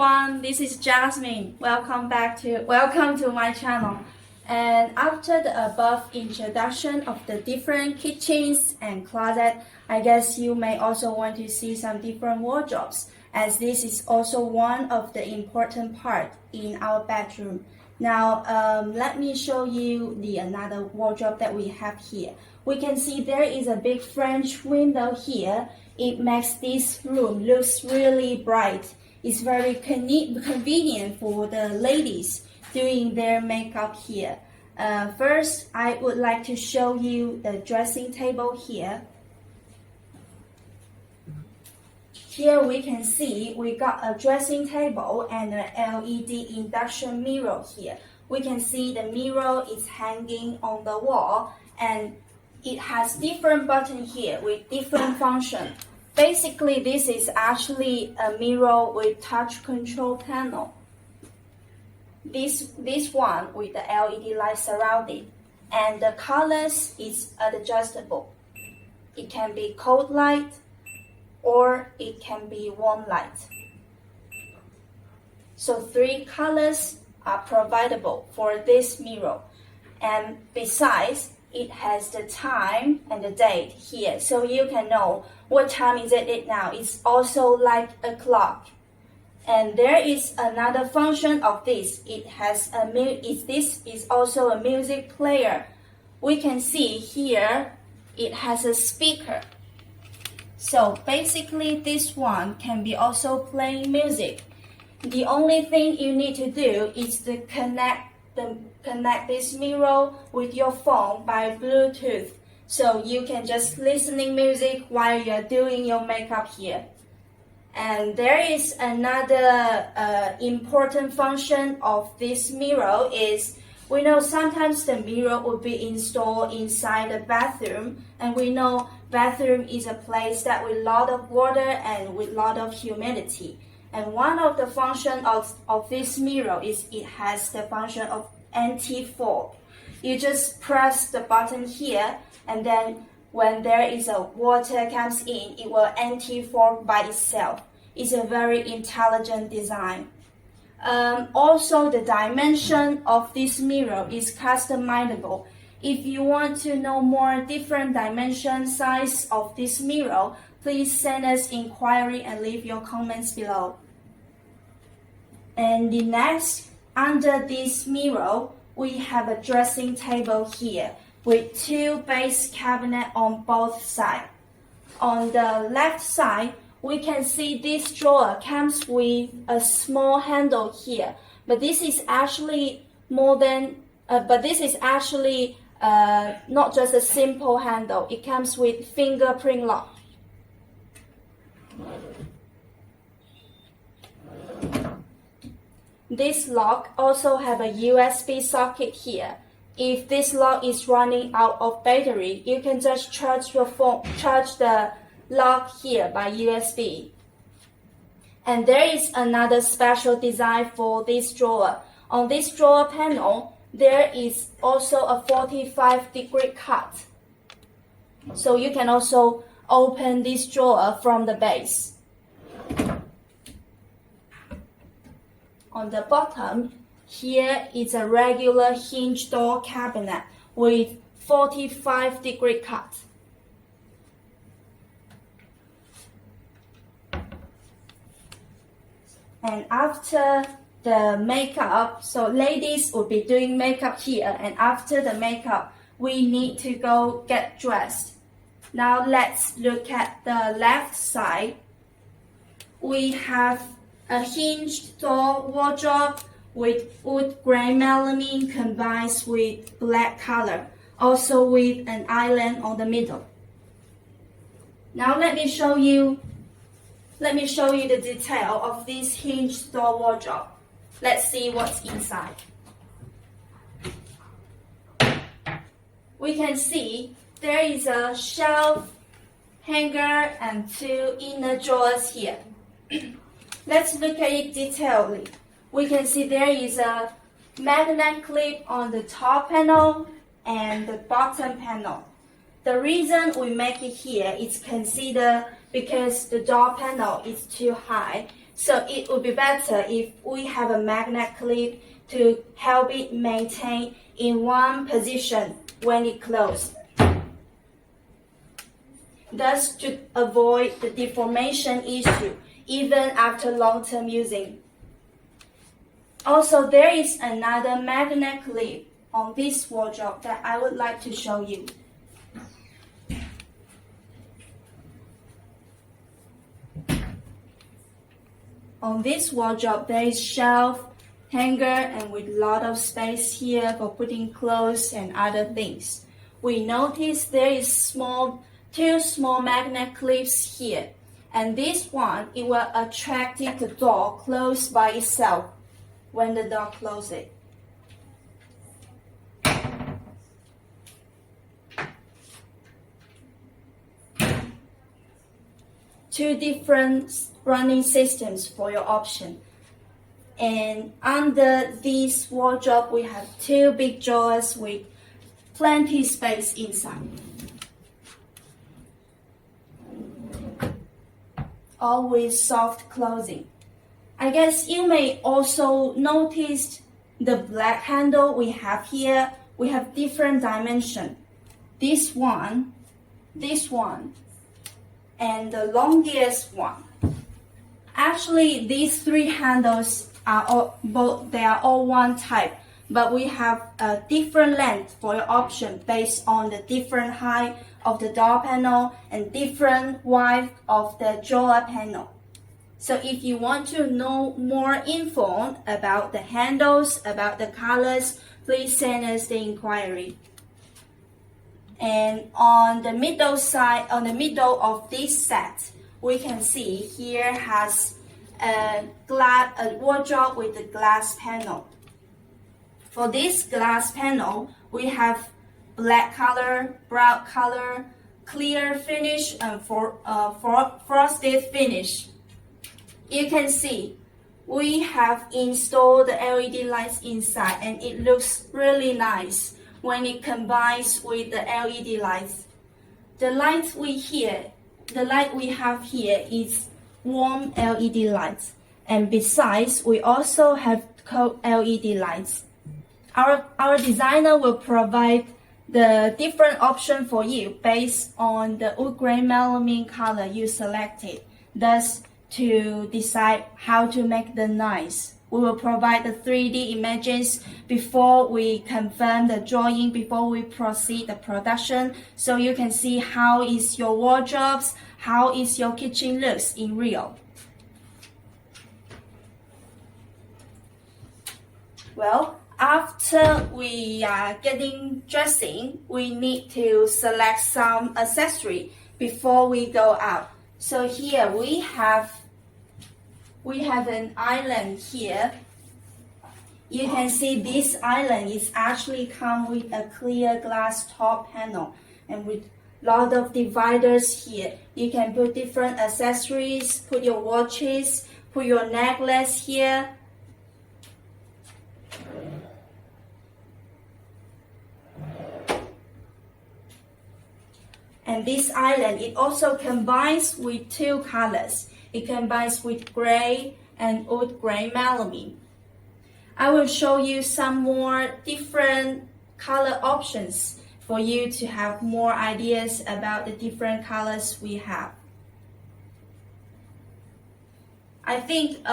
everyone, this is Jasmine. Welcome to my channel. And after the above introduction of the different kitchens and closet, I guess you may also want to see some different wardrobes, as this is also one of the important part in our bedroom. Now, let me show you another wardrobe that we have here. We can see there is a big French window here. It makes this room looks really bright. It's very convenient for the ladies doing their makeup here. First, I would like to show you the dressing table here. Here we can see we got a dressing table and an LED induction mirror here. We can see the mirror is hanging on the wall and it has different buttons here with different function. Basically, this is actually a mirror with touch control panel. This one with the LED light surrounding, and the colors is adjustable. It can be cold light or it can be warm light. So 3 colors are providable for this mirror, and besides, it has the time and the date here, so you can know what time is it now. It's also like a clock. And there is another function of this. This is also a music player. We can see here it has a speaker. So basically this one can be also playing music. The only thing you need to do is to connect this mirror with your phone by Bluetooth, so you can just listening music while you're doing your makeup here. And there is another important function of this mirror is, we know sometimes the mirror would be installed inside the bathroom, and we know bathroom is a place that with a lot of water and with a lot of humidity. And one of the functions of this mirror is it has the function of anti-fog. You just press the button here, and then when there is a water comes in, it will anti-fog by itself. It's a very intelligent design. Also, the dimension of this mirror is customizable. If you want to know more different dimension size of this mirror, please send us inquiry and leave your comments below. And the next, under this mirror, we have a dressing table here with 2 base cabinets on both sides. On the left side, we can see this drawer comes with a small handle here, but this is actually not just a simple handle. It comes with fingerprint lock. This lock also have a USB socket here. If this lock is running out of battery, you can just charge the lock here by USB. And there is another special design for this drawer. On this drawer panel, there is also a 45-degree cut. So you can also open this drawer from the base. On the bottom, here is a regular hinge door cabinet with 45-degree cut. And after the makeup, so ladies will be doing makeup here, and after the makeup, we need to go get dressed. Now let's look at the left side. We have a hinged door wardrobe with wood grain melamine combined with black color, also with an island on the middle. Now let me show you the detail of this hinged door wardrobe. Let's see what's inside. We can see there is a shelf, hanger, and 2 inner drawers here. Let's look at it detailedly. We can see there is a magnet clip on the top panel and the bottom panel. The reason we make it here is considered because the door panel is too high. So it would be better if we have a magnet clip to help it maintain in one position when it closes. Thus, to avoid the deformation issue even after long-term using. Also, there is another magnet clip on this wardrobe that I would like to show you. On this wardrobe, there is shelf, hanger, and with a lot of space here for putting clothes and other things. We notice there is two small magnet clips here, and this one, it will attract the door close by itself when the door closes. Two different running systems for your option. And under this wardrobe, we have two big drawers with plenty space inside. All with soft closing. I guess you may also notice the black handle we have here. We have different dimension. This one, and the longest one. Actually, these three handles are all one type, but we have a different length for your option based on the different height of the door panel and different width of the drawer panel. So if you want to know more info about the handles, about the colors, please send us the inquiry. And on the middle side, on the middle of this set, we can see here has a wardrobe with a glass panel. For this glass panel, we have black color, brown color, clear finish, and frosted finish. You can see we have installed the LED lights inside, and it looks really nice when it combines with the LED lights. The light we have here is warm LED lights, and besides, we also have cold LED lights. Our designer will provide the different option for you based on the wood grain melamine color you selected, thus to decide how to make them nice. We will provide the 3D images before we confirm the drawing, before we proceed the production, so you can see how is your wardrobes, how is your kitchen looks in real. Well, after we are getting dressing, we need to select some accessory before we go out. So here we have an island here. You can see this island is actually come with a clear glass top panel and with lot of dividers here. You can put different accessories, put your watches, put your necklace here. And this island, it also combines with two colors. It combines with gray and wood grain melamine. I will show you some more different color options for you to have more ideas about the different colors we have. I think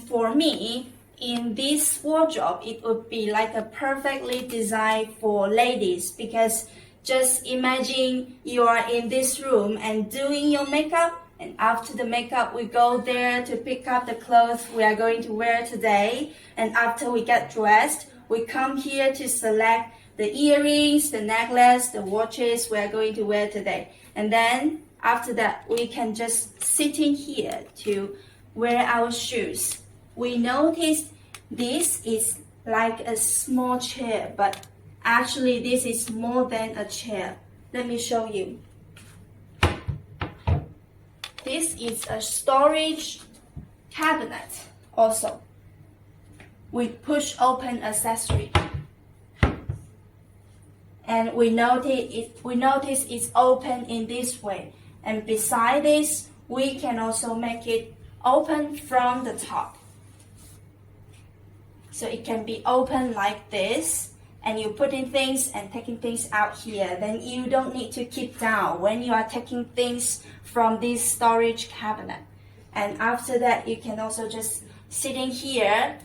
for me, in this wardrobe, it would be like a perfectly designed for ladies, because just imagine you are in this room and doing your makeup, and after the makeup, we go there to pick up the clothes we are going to wear today. And after we get dressed, we come here to select the earrings, the necklace, the watches we are going to wear today. And then after that, we can just sit in here to wear our shoes. We noticed this is like a small chair, but actually this is more than a chair. Let me show you. This is a storage cabinet also with push open accessory. And we notice it's open in this way. And beside this, we can also make it open from the top. So it can be open like this, and you're putting things and taking things out here. Then you don't need to keep down when you are taking things from this storage cabinet. And after that, you can also just sitting here.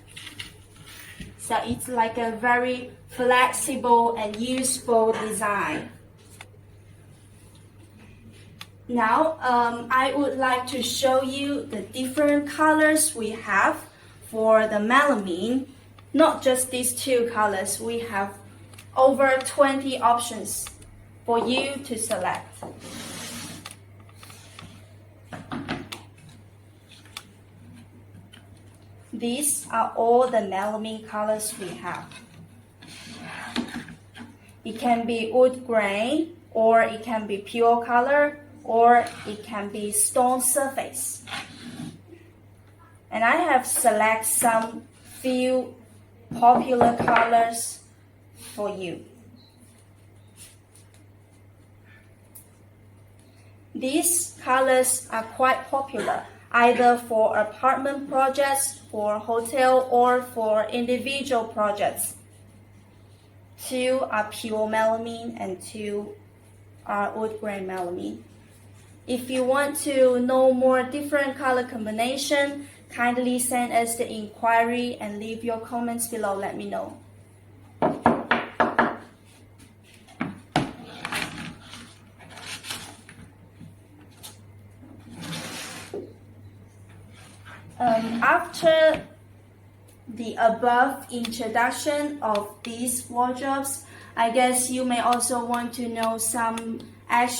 So it's like a very flexible and useful design. Now, I would like to show you the different colors we have for the melamine. Not just these two colors, we have over 20 options for you to select. These are all the melamine colors we have. It can be wood grain, or it can be pure color, or it can be stone surface. And I have selected some few popular colors for you. These colors are quite popular, either for apartment projects, for hotel, or for individual projects. 2 are pure melamine and 2 are wood grain melamine. If you want to know more different color combination, kindly send us the inquiry and leave your comments below. Let me know. After the above introduction of these wardrobes, I guess you may also want to know some extra